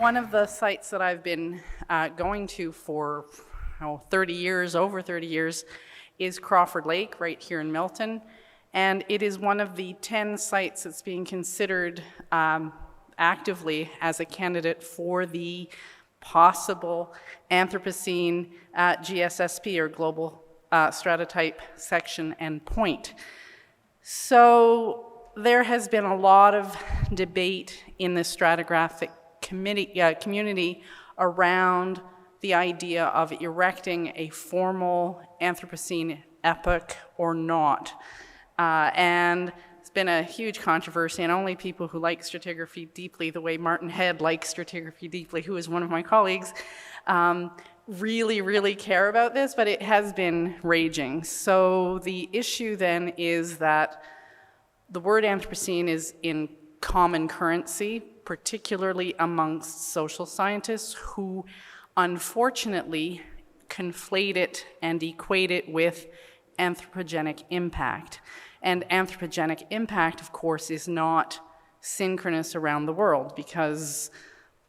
One of the sites that I've been going to for 30 years, over 30 years, is Crawford Lake right here in Milton. And it is one of the 10 sites that's being considered actively as a candidate for the possible Anthropocene GSSP, or Global Stratotype Section and Point. So there has been a lot of debate in the stratigraphic community around the idea of erecting a formal Anthropocene epoch or not. And it's been a huge controversy, and only people who like stratigraphy deeply, the way Martin Head likes stratigraphy deeply, who is one of my colleagues, really care about this, but it has been raging. So the issue then is that the word Anthropocene is in common currency, particularly amongst social scientists who unfortunately conflate it and equate it with anthropogenic impact. And anthropogenic impact, of course, is not synchronous around the world, because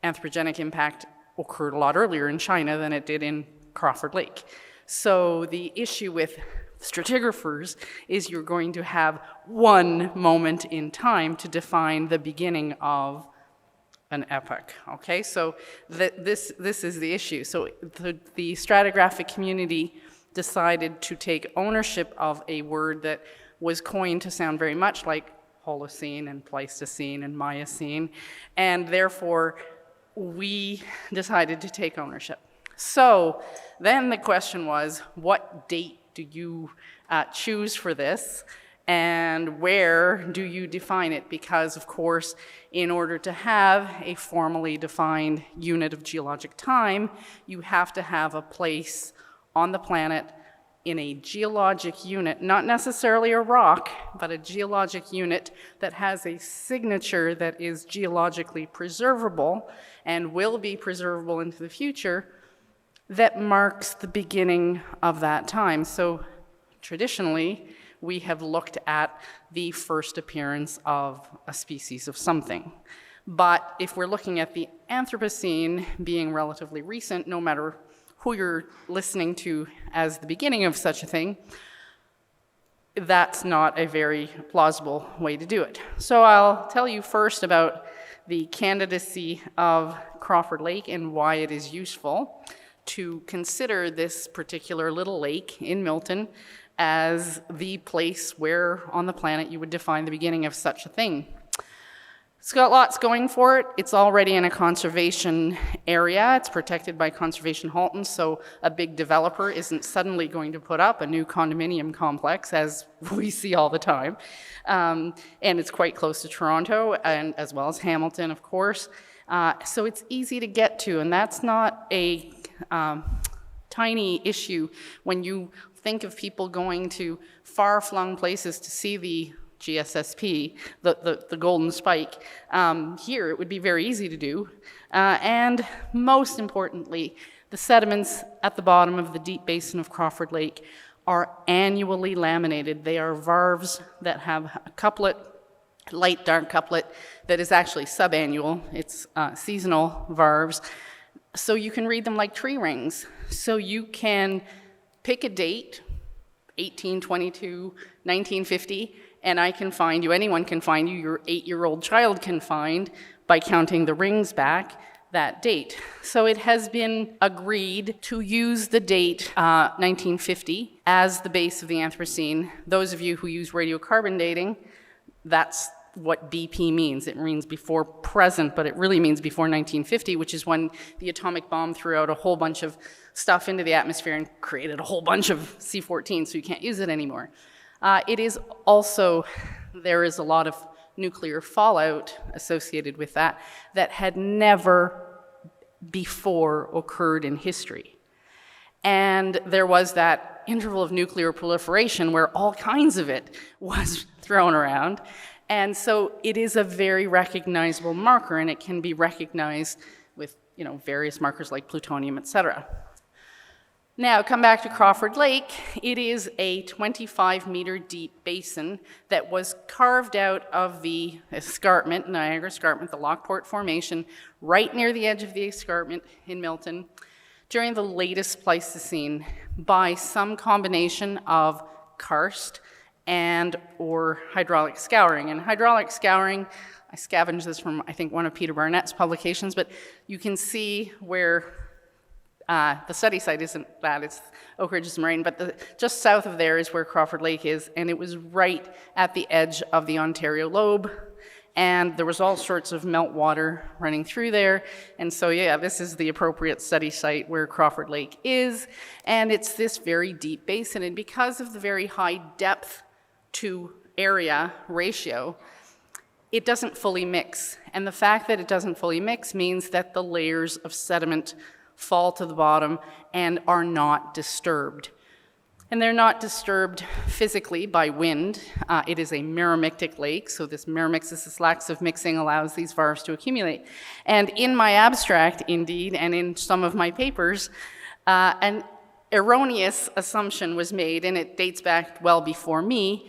anthropogenic impact occurred a lot earlier in China than it did in Crawford Lake. So the issue with stratigraphers is you're going to have one moment in time to define the beginning of an epoch, okay? So this is the issue. So the stratigraphic community decided to take ownership of a word that was coined to sound very much like Holocene and Pleistocene and Miocene, and therefore we decided to take ownership. So then the question was, what date do you choose for this, and where do you define it? Because, of course, in order to have a formally defined unit of geologic time, you have to have a place on the planet in a geologic unit, not necessarily a rock, but a geologic unit that has a signature that is geologically preservable and will be preservable into the future, that marks the beginning of that time. So traditionally, we have looked at the first appearance of a species of something. But if we're looking at the Anthropocene being relatively recent, no matter who you're listening to as the beginning of such a thing, that's not a very plausible way to do it. So I'll tell you first about the candidacy of Crawford Lake and why it is useful to consider this particular little lake in Milton as the place where on the planet you would define the beginning of such a thing. It's got lots going for it. It's already in a conservation area. It's protected by conservation haltons, so a big developer isn't suddenly going to put up a new condominium complex, as we see all the time. And it's quite close to Toronto, and as well as Hamilton, of course. So it's easy to get to, and that's not a tiny issue when you think of people going to far-flung places to see the GSSP, the golden spike. Here it would be very easy to do. And most importantly, the sediments at the bottom of the deep basin of Crawford Lake are annually laminated. They are varves that have a couplet, light dark couplet, that is actually subannual. It's seasonal varves. So you can read them like tree rings. So you can pick a date, 1822, 1950, and I can find you, anyone can find you, your 8-year-old child can find, by counting the rings back, that date. So it has been agreed to use the date 1950 as the base of the Anthropocene. Those of you who use radiocarbon dating, that's what BP means. It means before present, but it really means before 1950, which is when the atomic bomb threw out a whole bunch of stuff into the atmosphere and created a whole bunch of C14, so you can't use it anymore. It is also, there is a lot of nuclear fallout associated with that had never before occurred in history. And there was that interval of nuclear proliferation where all kinds of it was thrown around. And so it is a very recognizable marker, and it can be recognized with various markers like plutonium, etc. Now, come back to Crawford Lake. It is a 25-meter deep basin that was carved out of the escarpment, Niagara Escarpment, the Lockport Formation, right near the edge of the escarpment in Milton, during the latest Pleistocene by some combination of karst and or hydraulic scouring. And hydraulic scouring, I scavenged this from, I think, one of Peter Barnett's publications, but you can see where the study site isn't that, it's Oak Ridges Moraine, but just south of there is where Crawford Lake is, and it was right at the edge of the Ontario lobe, and there was all sorts of meltwater running through there, and so yeah, this is the appropriate study site where Crawford Lake is, and it's this very deep basin, and because of the very high depth to area ratio, it doesn't fully mix, and the fact that it doesn't fully mix means that the layers of sediment fall to the bottom and are not disturbed. And they're not disturbed physically by wind. It is a meromictic lake, so this meromixis, this lax of mixing, allows these varves to accumulate. And in my abstract, indeed, and in some of my papers, an erroneous assumption was made, and it dates back well before me,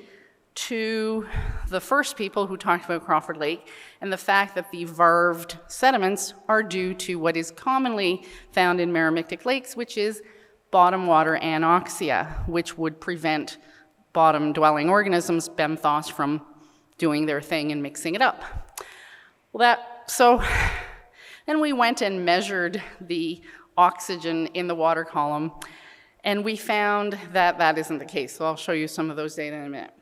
to the first people who talked about Crawford Lake and the fact that the varved sediments are due to what is commonly found in meromictic lakes, which is bottom water anoxia, which would prevent bottom-dwelling organisms, benthos, from doing their thing and mixing it up. Well, so then we went and measured the oxygen in the water column, and we found that that isn't the case. So I'll show you some of those data in a minute.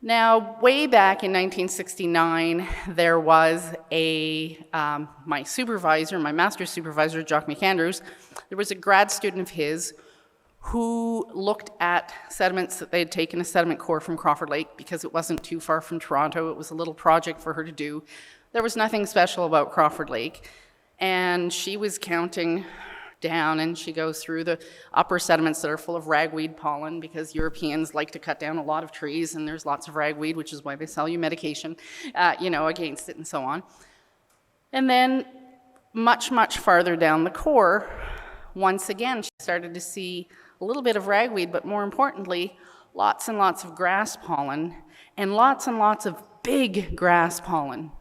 Now, way back in 1969, there was my supervisor, my master's supervisor, Jock McAndrews, there was a grad student of his who looked at sediments that they had taken a sediment core from Crawford Lake because it wasn't too far from Toronto. It was a little project for her to do. There was nothing special about Crawford Lake. And she was counting down, and she goes through the upper sediments that are full of ragweed pollen because Europeans like to cut down a lot of trees, and there's lots of ragweed, which is why they sell you medication, against it and so on. And then much, much farther down the core, once again, she started to see a little bit of ragweed, but more importantly, lots and lots of grass pollen and lots of big grass pollen.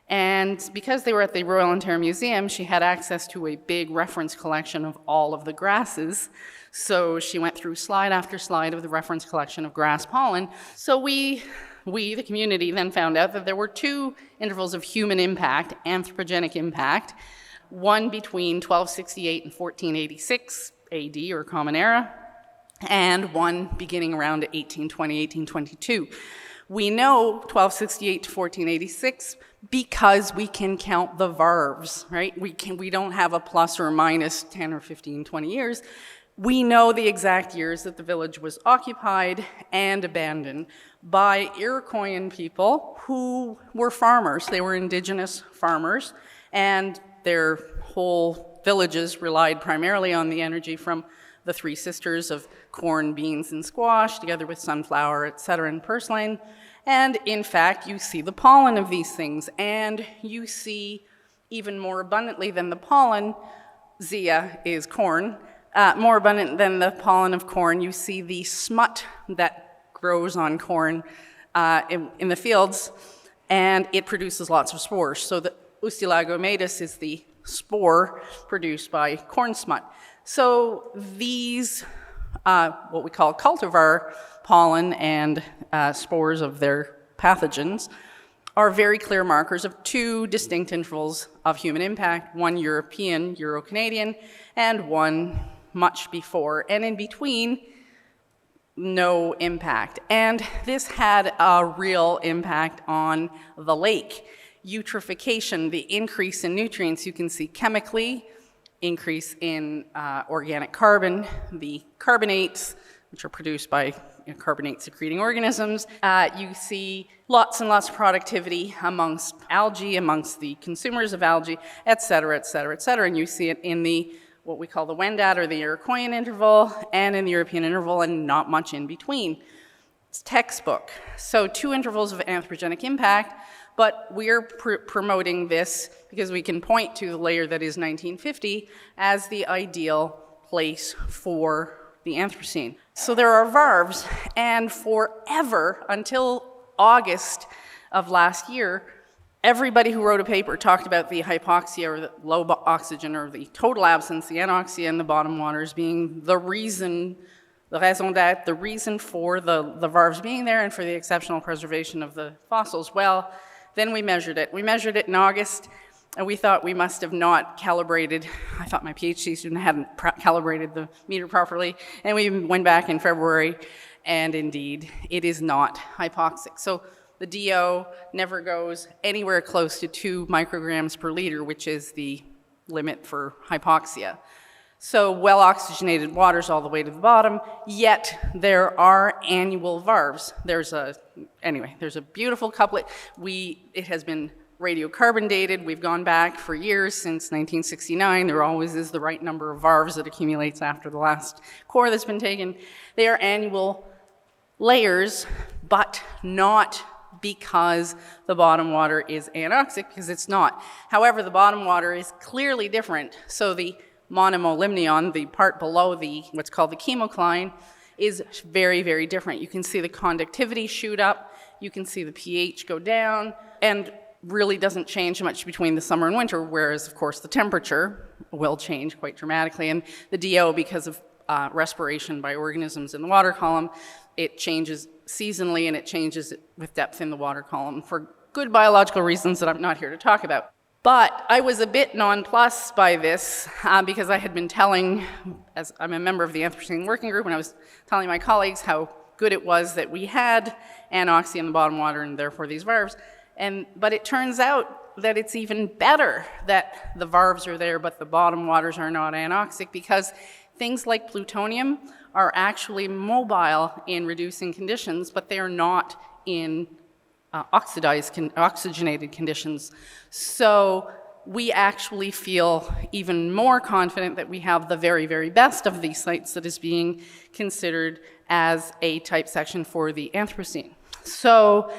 And because they were at the Royal Ontario Museum, she had access to a big reference collection of all of the grasses. So she went through slide after slide of the reference collection of grass pollen. So we, the community, then found out that there were two intervals of human impact, anthropogenic impact, one between 1268 and 1486 AD, or Common Era, and one beginning around 1820, 1822. We know 1268 to 1486 because we can count the varves, right? We don't have a plus or minus 10 or 15, 20 years. We know the exact years that the village was occupied and abandoned by Iroquoian people who were farmers. They were indigenous farmers, and their whole villages relied primarily on the energy from the three sisters of corn, beans, and squash, together with sunflower, etc., and purslane. And in fact, you see the pollen of these things, and you see, even more abundantly than the pollen, zea is corn, more abundant than the pollen of corn, you see the smut that grows on corn in the fields, and it produces lots of spores. So the Ustilagomatus is the spore produced by corn smut. So these, what we call cultivar pollen and spores of their pathogens, are very clear markers of two distinct intervals of human impact, one European, EuroCanadian, and one much before, and in between, no impact. And this had a real impact on the lake. Eutrophication, the increase in nutrients, you can see chemically, increase in organic carbon, the carbonates, which are produced by carbonate-secreting organisms. You see lots and lots of productivity amongst algae, amongst the consumers of algae, et cetera, et cetera, et cetera. And you see it in the what we call the Wendat, or the Iroquoian interval, and in the European interval, and not much in between. It's textbook. So two intervals of anthropogenic impact, but we're promoting this because we can point to the layer that is 1950 as the ideal place for the Anthropocene. So there are varves, and forever, until August of last year, everybody who wrote a paper talked about the hypoxia or the low oxygen or the total absence, the anoxia in the bottom waters being the reason, the raison d'être, the reason for the varves being there and for the exceptional preservation of the fossils. Well, then we measured it. We measured it in August, and we thought we must have not calibrated. I thought my Ph.D. student hadn't calibrated the meter properly, and we went back in February, and indeed, it is not hypoxic. So the DO never goes anywhere close to 2 micrograms per liter, which is the limit for hypoxia. So well-oxygenated water's all the way to the bottom, yet there are annual varves. There's a beautiful couplet. It has been radiocarbon dated. We've gone back for years, since 1969. There always is the right number of varves that accumulates after the last core that's been taken. They are annual layers, but not because the bottom water is anoxic, because it's not. However, the bottom water is clearly different. So the monomolymnion, the part below what's called the chemocline, is very, very different. You can see the conductivity shoot up, you can see the pH go down, and really doesn't change much between the summer and winter, whereas, of course, the temperature will change quite dramatically. And the DO, because of respiration by organisms in the water column, it changes seasonally, and it changes with depth in the water column for good biological reasons that I'm not here to talk about. But I was a bit nonplussed by this because I had been telling, as I'm a member of the Anthropocene Working Group, and I was telling my colleagues how good it was that we had anoxia in the bottom water and therefore these varves. But it turns out that it's even better that the varves are there but the bottom waters are not anoxic, because things like plutonium are actually mobile in reducing conditions, but they are not in oxygenated conditions. So we actually feel even more confident that we have the very, very best of these sites that is being considered as a type section for the Anthropocene. So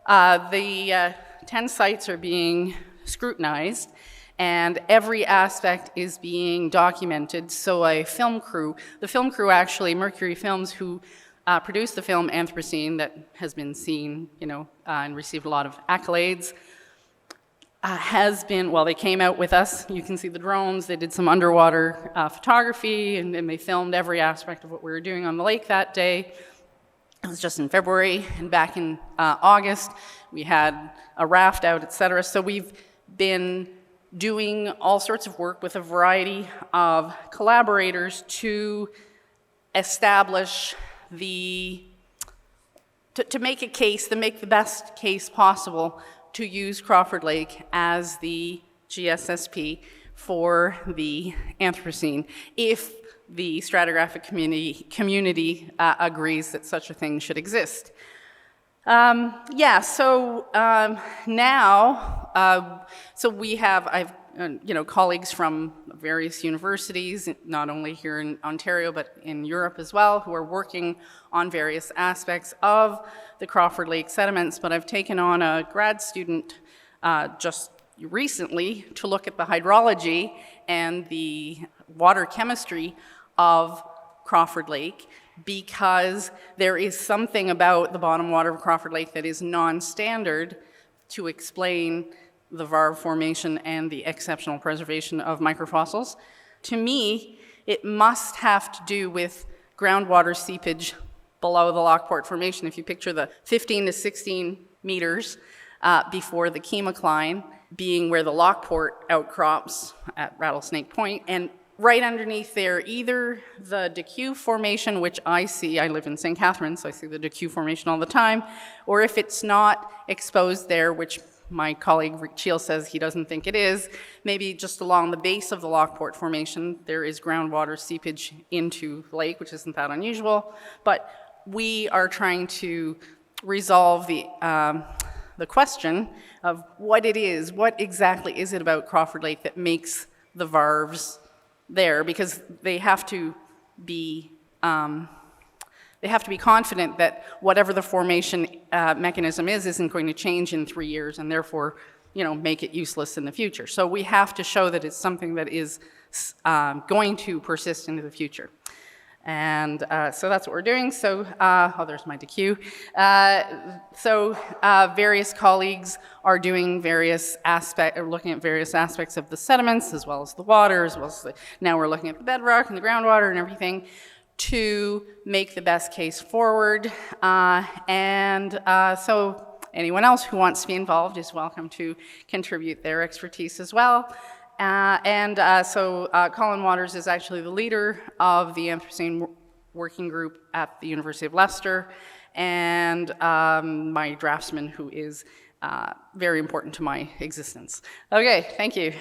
the 10 sites are being scrutinized, and every aspect is being documented. So the film crew actually, Mercury Films, who produced the film Anthropocene that has been seen, and received a lot of accolades, they came out with us. You can see the drones. They did some underwater photography, and they filmed every aspect of what we were doing on the lake that day. It was just in February, and back in August, we had a raft out, etc. So we've been doing all sorts of work with a variety of collaborators to establish to make a case, to make the best case possible to use Crawford Lake as the GSSP for the Anthropocene, if the stratigraphic community agrees that such a thing should exist. I've colleagues from various universities, not only here in Ontario, but in Europe as well, who are working on various aspects of the Crawford Lake sediments. But I've taken on a grad student just recently to look at the hydrology and the water chemistry of Crawford Lake, because there is something about the bottom water of Crawford Lake that is non-standard to explain the varve formation and the exceptional preservation of microfossils. To me, it must have to do with groundwater seepage below the Lockport Formation. If you picture the 15 to 16 meters before the chemocline being where the Lockport outcrops at Rattlesnake Point, and right underneath there, either the DeCue Formation, which I live in St. Catharines, so I see the DeCue Formation all the time, or if it's not exposed there, which my colleague Rick Cheel says he doesn't think it is, maybe just along the base of the Lockport Formation, there is groundwater seepage into the lake, which isn't that unusual. But we are trying to resolve the question of what it is, what exactly is it about Crawford Lake that makes the varves there, because they have to be confident that whatever the formation mechanism isn't going to change in 3 years, and therefore make it useless in the future. So we have to show that it's something that is going to persist into the future. And so that's what we're doing. So, there's my DQ. Various colleagues are doing various aspects, looking at various aspects of the sediments, as well as the water, as well as now we're looking at the bedrock and the groundwater and everything, to make the best case forward. So anyone else who wants to be involved is welcome to contribute their expertise as well. Colin Waters is actually the leader of the Anthropocene working group at the University of Leicester, and my draftsman, who is very important to my existence. Okay, thank you.